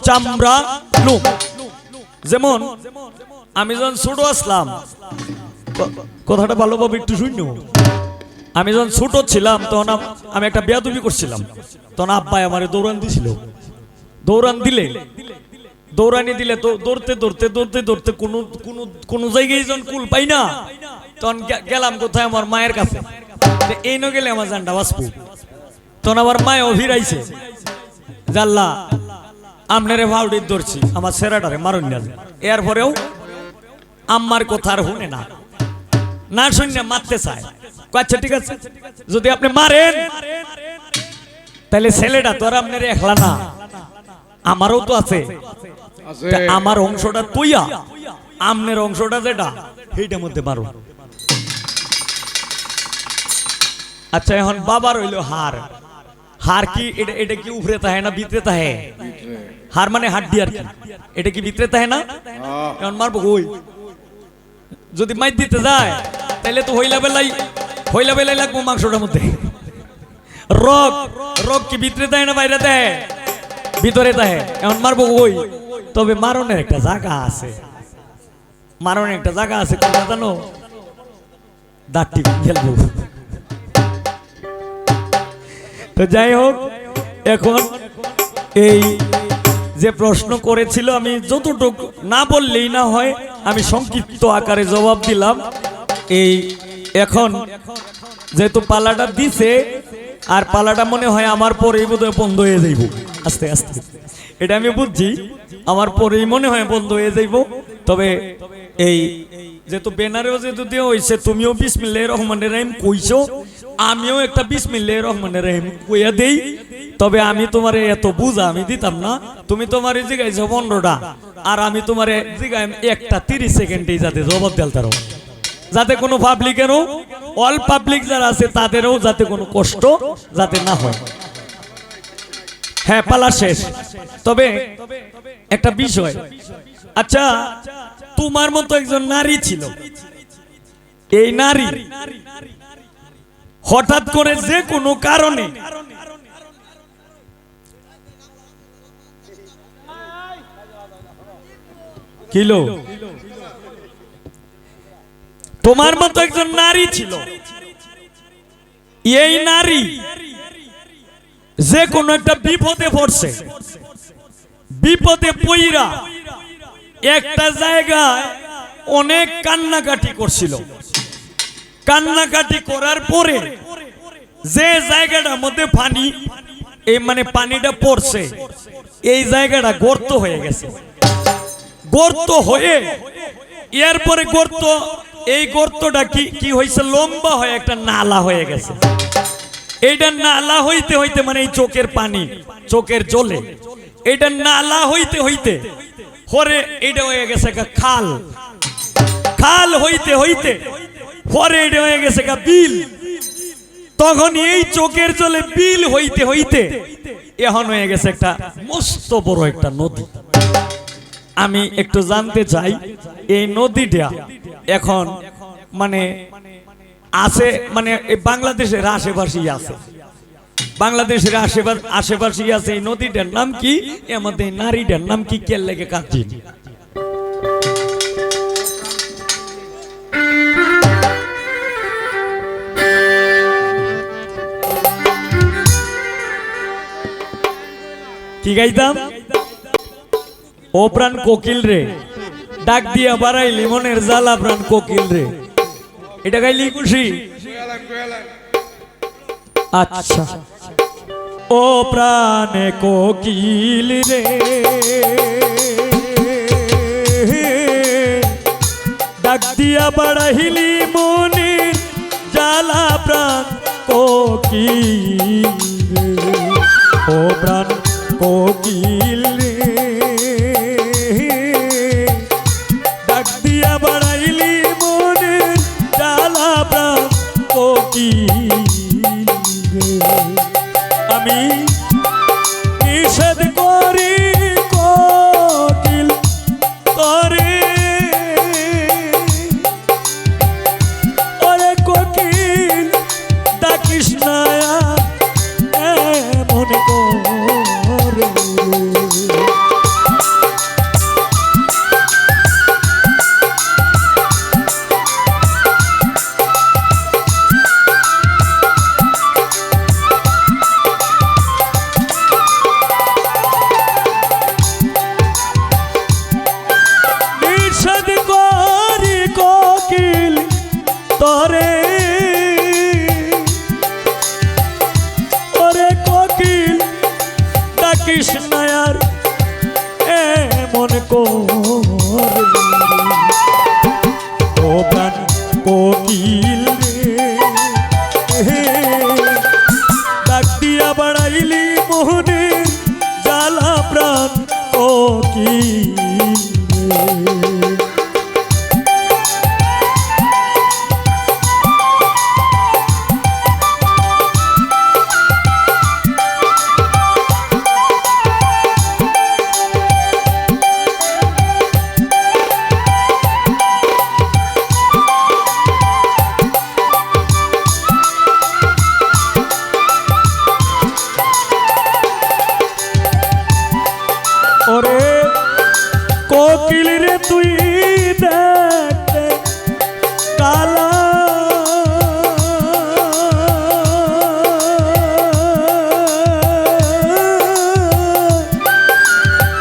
চামড়া, লোম। যেমন আমি যখন ছোট আসলাম, কথাটা ভালোভাবে একটু শুনো। আমি যখন ছোট ছিলাম তখন আমি একটা বেয়াদবি করছিলাম, তখন আব্বাই আমারে দৌড়ানি দিলে তো দৌড়তে কোন জায়গায় যখন কুল পাই না, তখন গেলাম কোথায়? আমার মায়ের কাছে। এই ন গেলে আমার জানটা বাঁচবো। তখন আমার মায় অভিরাইছে, জাল্লা আমনেরে ভাউডির ধরছি, আমার সেরাটারে মারুন না। এরপরেও আম্মার কথা আর শুনে না শুনে মারতে চায়। আচ্ছা ঠিক আছে, যদি আপনি মারেন তাহলে ছেলেটা তো আর আপনার একলা না, আমারও তো আছে। আমার অংশটা তুইয়া আমনের অংশটা যেটা সেইটার মধ্যে মারো। আচ্ছা, এখন বাবার হইল হাড় কি এটা কি উপরে তাহে না ভিতরে তাহে? হাড় মানে হাড্ডি, আর কি এটা কি ভিতরে তাহে না? এখন মারবো কই? যদি মাইর দিতে যায় তাহলে তো হইলা বেলাই লাগবো মাংসটার মধ্যে। রগ কি ভিতরে তাহে না বাইরে তাহে? ভিতরে তাহে। এখন মারবো কই? তবে মারণের একটা জায়গা আছে, কোনটা জানো? দাঁতটি খেলবো। তো যাই হোক, এখন এই যে প্রশ্ন করেছিল আমি যতটুকু না বললেই না হয়, আমি সংক্ষিপ্ত আকারে জবাব দিলাম। এই এখন যেহেতু পালাটা দিছে, আর পালাটা মনে হয় আমার পরেই বোধহয় বন্ধ হয়ে যাইব আস্তে আস্তে, এটা আমি বুঝছি। আমার পরেই মনে হয় বন্ধ হয়ে যাইব। তবে এই যেহেতু ব্যানারেও যেহেতু দেওয়া হয়েছে, তুমিও বিসমিল্লাহির রহমানির রহিম কইছো, আমিও একটা বিসমিল্লাহির রহমানির রহিম কইয়া দেই। তবে আমি তোমারে এত বুঝা আমি দিতাম না। তুমি তোমারে জিগাইছো 15টা, আর আমি তোমারে জিগাই একটা 30 সেকেন্ডেই যাতে জবাব দেলতারো, যাতে কোনো পাবলিকেরও, অল পাবলিক যারা আছে তাদেরও যাতে কোনো কষ্ট যাতে না হয়। হ্যাঁ, পালা শেষ। তবে একটা বিষয়, আচ্ছা তোমার মতো একজন নারী ছিল, এই নারী হঠাৎ করে যে কোনো কারণে কিলো, তোমার মতো একজন নারী ছিল, এই নারী যে কোনো একটা বিপদে পড়ছে, বিপদে পইরা একটা জায়গায় অনেক কান্নাকাটি করছিল। কান্নাকাটি করার পরে যে জায়গাটার মধ্যে পানি এই মানে পানিটা পড়ছে এই জায়গাটা গর্ত হয়ে গেছে। গর্ত হয়ে এরপরে গর্ত এই গর্তটা কি কি হয়েছে লম্বা হয়ে একটা নালা হয়ে গেছে। এইটা নালা হইতে হইতে মানে এই চোখের পানি চোখের জলে এটা নালা হইতে হইতে পরে এটা হয়ে গেছে একটা খাল। খাল হইতে হইতে পরে এটা হয়ে গেছে একটা বিল। তখন এই চোখের জলে বিল হইতে হইতে এখন হয়ে গেছে একটা মস্ত বড় একটা নদী। আমি একটু জানতে চাই এই নদীটা এখন মানে আছে মানে বাংলাদেশের আশেপাশেই আছে, বাংলাদেশের আশেপাশেই আছে। এই নদীটার নাম কি? আমাদের নারীটার নাম কি? কে লেগে কাঁদছি কি গাইতাম? ও প্রাণ কোকিল রে ডাক দিয়া বাড়াইলি মনের জ্বালা প্রাণ কোকিল রে, এটা গাইলি খুশি? আচ্ছা। ও প্রাণে কোকিল রে ডাক দিয়া বাড়াইলি মনের জ্বালা প্রাণ কোকিল রে। ও প্রাণ কোকিল রে ডাক দিয়া বাড়াইলি মনের জ্বালা প্রাণ কোকিল রে। আমি নিষেধ করি কোকিল করে ওরে কোকিল ডাকিস না এমন করে। তরে ওরে কোকিল ডাকিস না আর এমন করে। ও প্রাণ কোকিল রে ডাক দিয়া বাড়াইলি মোহনে জ্বালা প্রাণ কোকিল রে। ওরে কোকিল রে তুই দেখতে কালা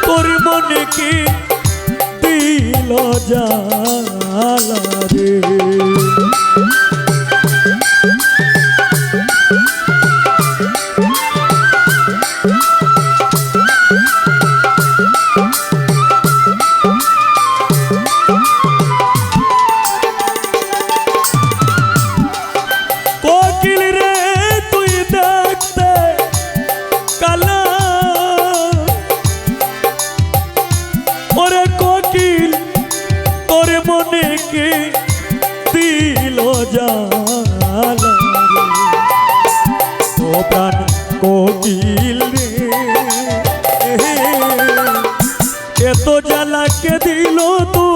তোর মনে কি দিল জ্বালা রে। কোকিল রে তুই দেখতে কালা ওরে কোকিল তোর মনে কে দিল জ্বালা রে। ও প্রাণ কোকিল রে এত জ্বালা কে দিল তু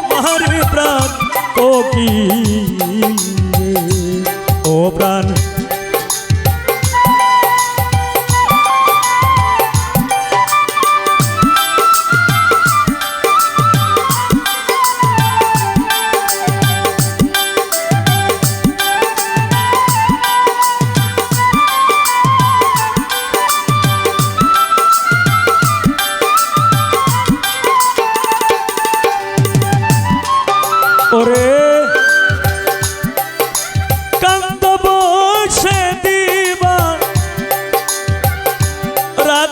মারে প্রাণ কোকিল রে। ও প্রাণ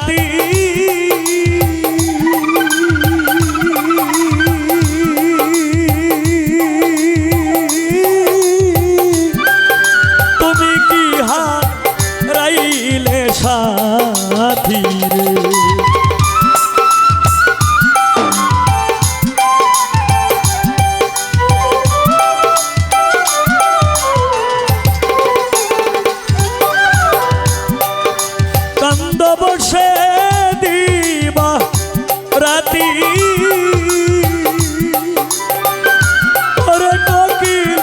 রাতি তুমি কি হারাইলে সাথী রে কান্দ বসে দিবা রাতি ওরে কোকিল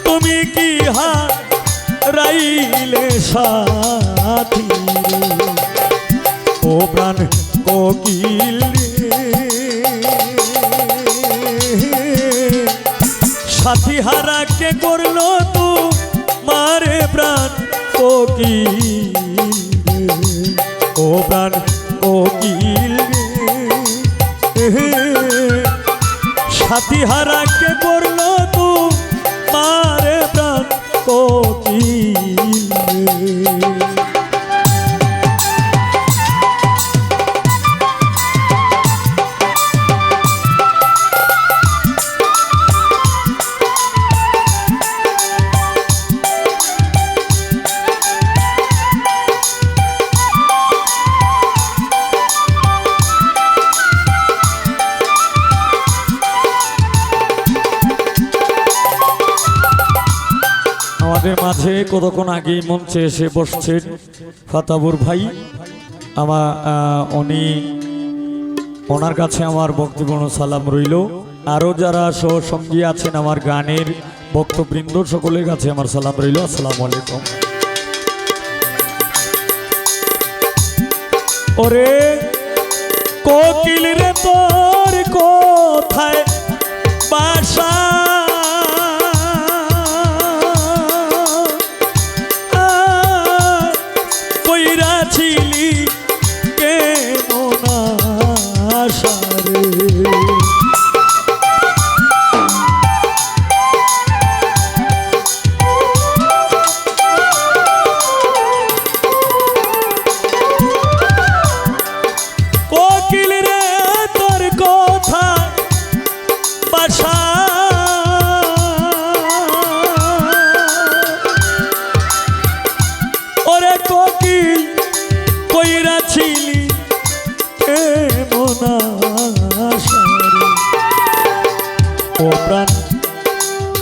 তুমি কি হারাইলে সাথী রে ও প্রাণ কোকিল রে সাথী হারা কে করলো তো মারে প্রাণ কোকিল ও প্রাণ কোকিল রে সাথী হারা কে করলো তো মারে প্রাণ কোকিল রে আমাদের মাঝে কতক্ষণ আগেই মঞ্চে এসে বসছেন ফাতাবুর ভাই উনি ওনার কাছে আমার ভক্তিপূর্ণ সালাম রইল। আরও যারা সহসঙ্গী আছেন আমার গানের ভক্তবৃন্দ সকলের কাছে আমার সালাম রইল। আসসালামু আলাইকুম। ওরে কোকিল রে তোর কোথায় বাসা ছিলি কেমন আশা রে কোকিল রে তোর কথা বাসা ওরে কোকিল কইরা ছিলি কেমন আশা রে ও প্রাণ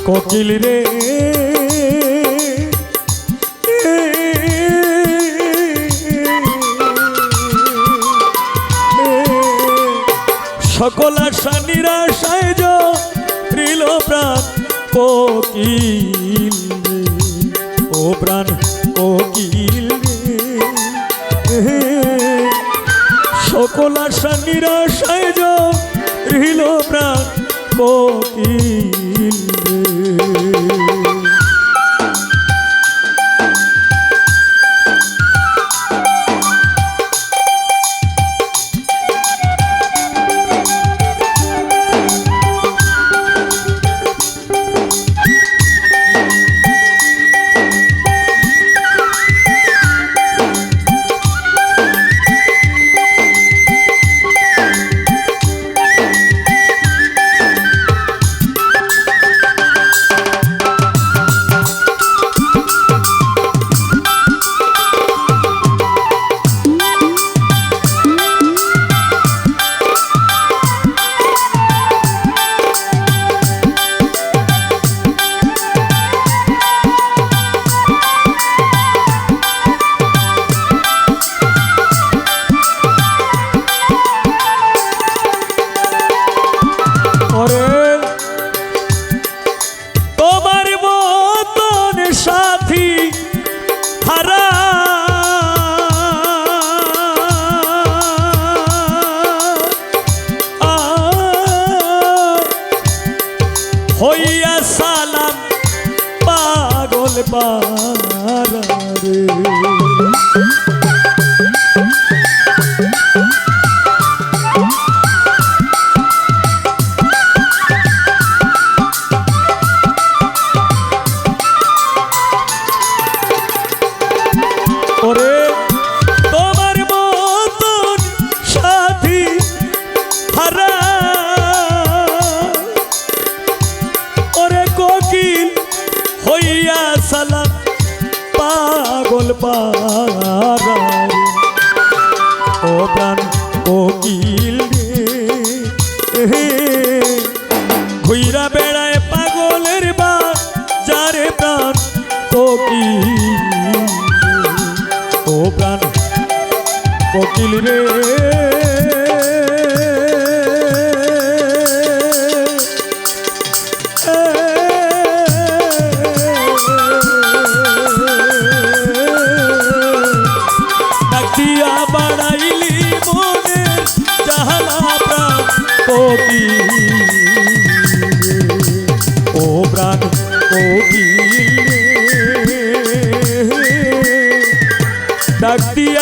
কোকিল রে সকল আশা নিরাশায় রিল প্রাণ কোকিল রে ও প্রাণ কোকিল রে সকল আশা নিরাশায় রিল প্রাণ কোকিল রে হইয়া সালাম পাগল পারা রে ওরে তোমার মত ও প্রাণ কোকিল রে ঘুইরা বেড়ায় পাগলের বাজারে প্রাণ কোকিল ও প্রাণ কোকিল রে ডাকিয়া বাড়াইলি মনে জাহালা প্রাণ কোকিল ও প্রাণ কোকিল ডাক দিয়া